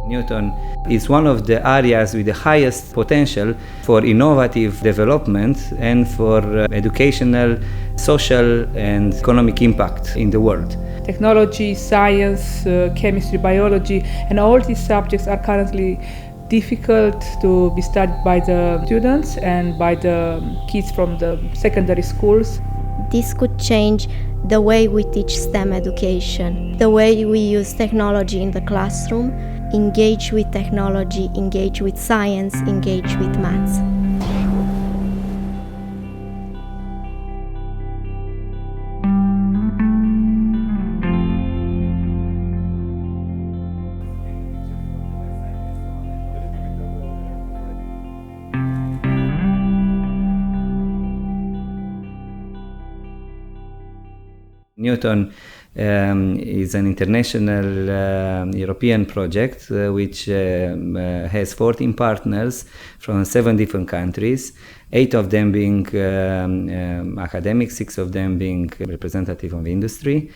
Newton is one of the areas with the highest potential for innovative development and for educational, social and economic impact in the world. Technology, science, chemistry, biology, and all these subjects are currently difficult to be studied by the students and by the kids from the secondary schools. This could change the way we teach STEM education, the way we use technology in the classroom, engage with technology, engage with science, engage with maths. Newton is an international European project which has 14 partners from 7 different countries, 8 of them being academic, 6 of them being representative of industry.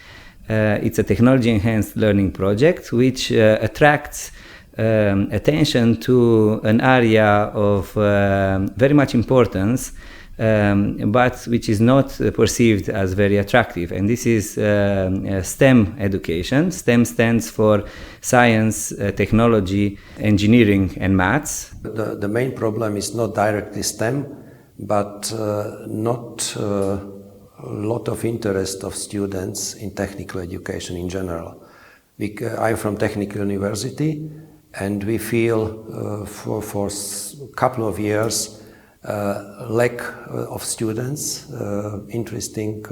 It's a technology-enhanced learning project which attracts attention to an area of very much importance, but which is not perceived as very attractive. And this is STEM education. STEM stands for science, technology, engineering, and maths. The main problem is not directly STEM, but not a lot of interest of students in technical education in general. I'm from Technical University, and we feel for a couple of years lack of students interesting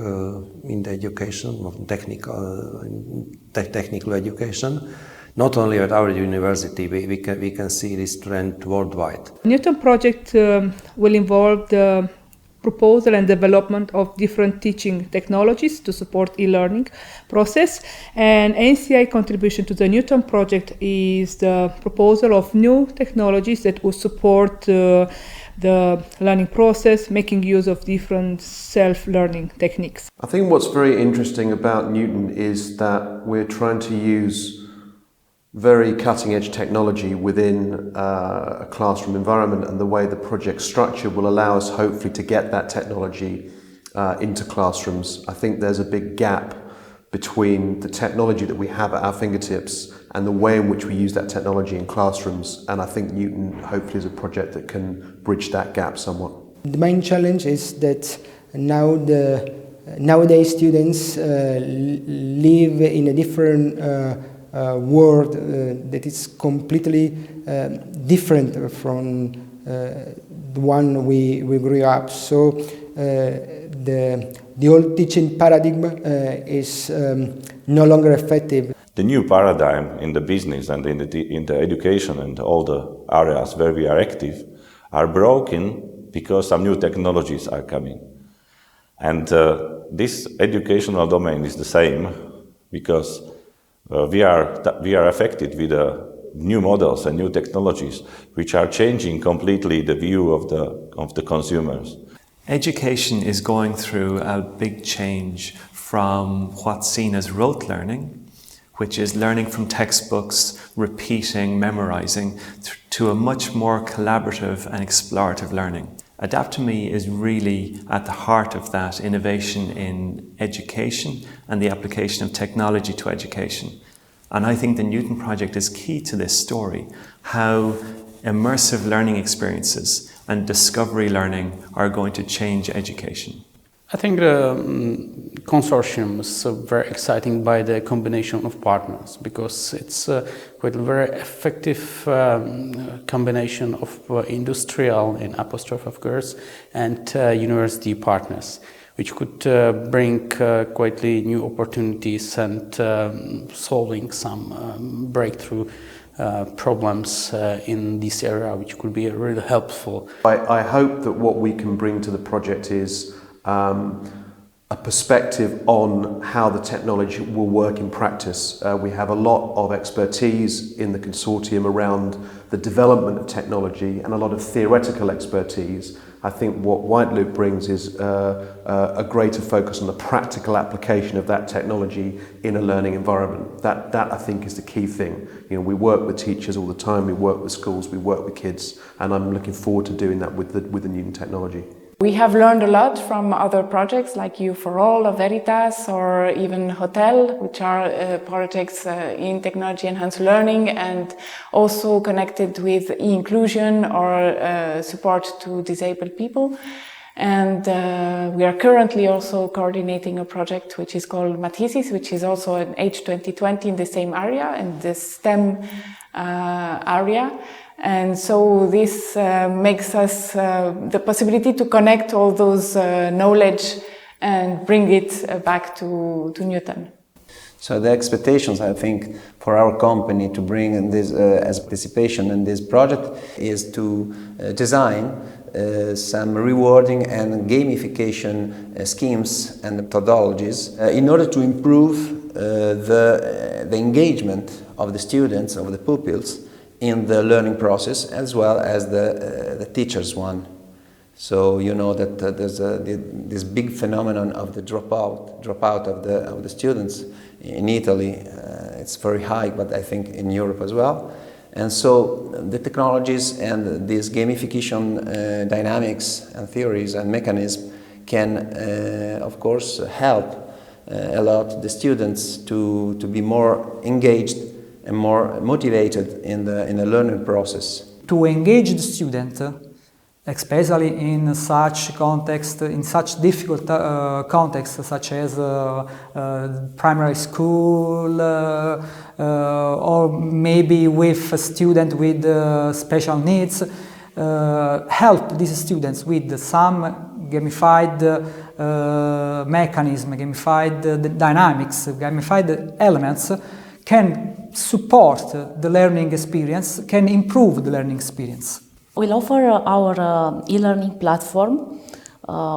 in the education of technical education. Not only at our university, we can see this trend worldwide. Newton project will involve the proposal and development of different teaching technologies to support e-learning process, and NCI contribution to the Newton project is the proposal of new technologies that will support the learning process, making use of different self-learning techniques. I think what's very interesting about Newton is that we're trying to use very cutting-edge technology within a classroom environment, and the way the project structure will allow us hopefully to get that technology into classrooms. I think there's a big gap between the technology that we have at our fingertips and the way in which we use that technology in classrooms, and I think Newton hopefully is a project that can bridge that gap somewhat. The main challenge is that nowadays students live in a different world that is completely different from the one we grew up. So the old teaching paradigm is no longer effective. The new paradigm in the business and in the education and all the areas where we are active are broken because some new technologies are coming. And this educational domain is the same because we are affected with new models and new technologies which are changing completely the view of the consumers. Education is going through a big change from what's seen as rote learning, which is learning from textbooks, repeating, memorizing, to a much more collaborative and explorative learning. Adapt2Me is really at the heart of that innovation in education and the application of technology to education. And I think the Newton project is key to this story, how immersive learning experiences and discovery learning are going to change education. I think the consortium is very exciting by the combination of partners, because it's quite a very effective combination of industrial, in apostrophe of course, and university partners, which could bring quite new opportunities and solving some breakthrough problems in this area, which could be really helpful. I hope that what we can bring to the project is a perspective on how the technology will work in practice. We have a lot of expertise in the consortium around the development of technology and a lot of theoretical expertise. I think what White Loop brings is a greater focus on the practical application of that technology in a learning environment. That I think is the key thing. You know, we work with teachers all the time, we work with schools, we work with kids, and I'm looking forward to doing that with the Newton technology. We have learned a lot from other projects like U for All, Veritas, or even Hotel, which are projects in technology-enhanced learning and also connected with e-inclusion or support to disabled people. And we are currently also coordinating a project which is called Mathesis, which is also an H2020 in the same area, in the STEM area. And so this makes us the possibility to connect all those knowledge and bring it back to Newton. So the expectations, I think, for our company to bring in this as participation in this project is to design some rewarding and gamification schemes and methodologies in order to improve the engagement of the students, of the pupils, in the learning process as well as the teachers one. So you know that there's this big phenomenon of the dropout of the students in Italy. It's very high, but I think in Europe as well. And so the technologies and these gamification dynamics and theories and mechanisms can, of course, help a lot the students to be more engaged and more motivated in the learning process. To engage the student, especially in such context, in such difficult contexts such as primary school, or maybe with a student with special needs, help these students with some gamified mechanism, gamified dynamics, gamified elements can support the learning experience, can improve the learning experience. We'll offer our e-learning platform,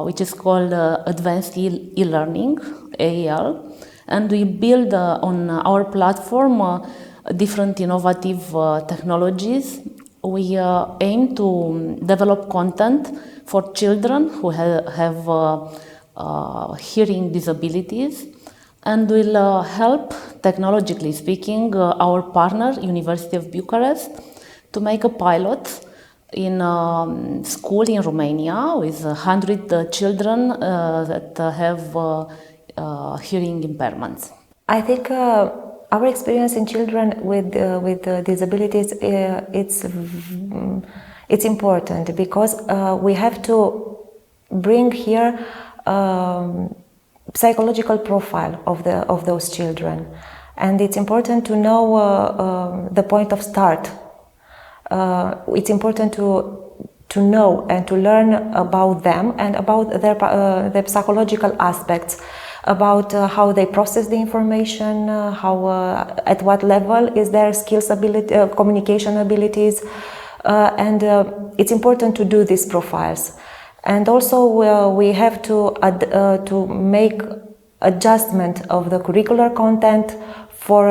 which is called Advanced E-Learning, AEL, and we build on our platform different innovative technologies. We aim to develop content for children who have hearing disabilities, and will help, technologically speaking, our partner, University of Bucharest, to make a pilot in a school in Romania with 100 children that have hearing impairments. I think our experience in children with disabilities, it's important because we have to bring here psychological profile of those children, and it's important to know the point of start. It's important to know and to learn about them and about their psychological aspects, about how they process the information, at what level is their skills, ability, communication abilities, and it's important to do these profiles. And also we have to make adjustment of the curricular content for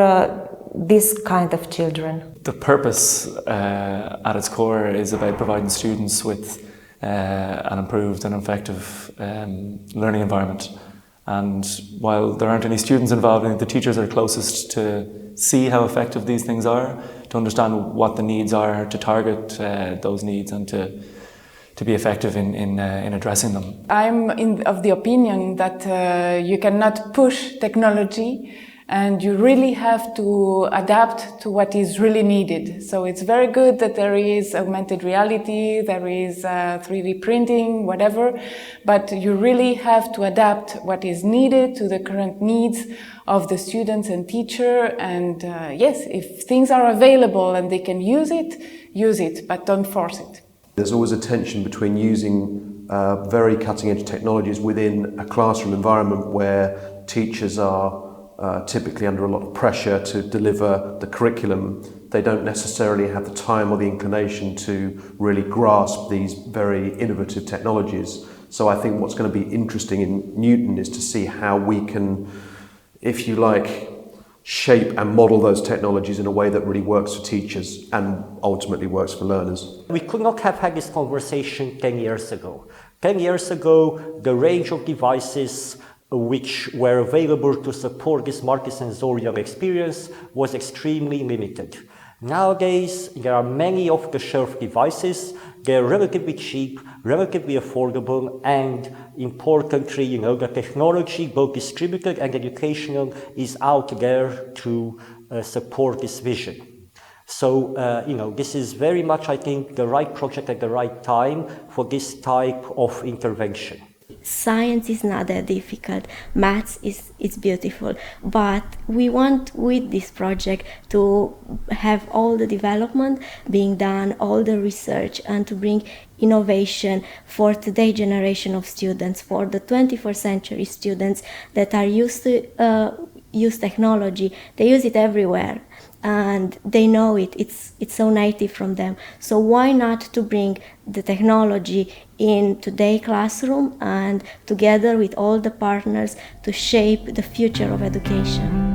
this kind of children. The purpose at its core is about providing students with an improved and effective learning environment. And while there aren't any students involved in it, the teachers are closest to see how effective these things are, to understand what the needs are, to target those needs, and to be effective in addressing them. I'm of the opinion that you cannot push technology, and you really have to adapt to what is really needed. So it's very good that there is augmented reality, there is 3D printing, whatever, but you really have to adapt what is needed to the current needs of the students and teacher. And yes, if things are available and they can use it, but don't force it. There's always a tension between using very cutting-edge technologies within a classroom environment where teachers are typically under a lot of pressure to deliver the curriculum. They don't necessarily have the time or the inclination to really grasp these very innovative technologies. So I think what's going to be interesting in Newton is to see how we can, if you like, shape and model those technologies in a way that really works for teachers and ultimately works for learners. We could not have had this conversation 10 years ago. 10 years ago, the range of devices which were available to support this multisensorial experience was extremely limited. Nowadays, there are many off-the-shelf devices. They're relatively cheap, relatively affordable, and importantly, the technology, both distributed and educational, is out there to support this vision. So, this is very much, I think, the right project at the right time for this type of intervention. Science is not that difficult, maths is beautiful, but we want with this project to have all the development being done, all the research, and to bring innovation for today's generation of students, for the 21st century students that are used to use technology. They use it everywhere and they know it. It's so native from them. So why not to bring the technology in today's classroom and together with all the partners to shape the future of education?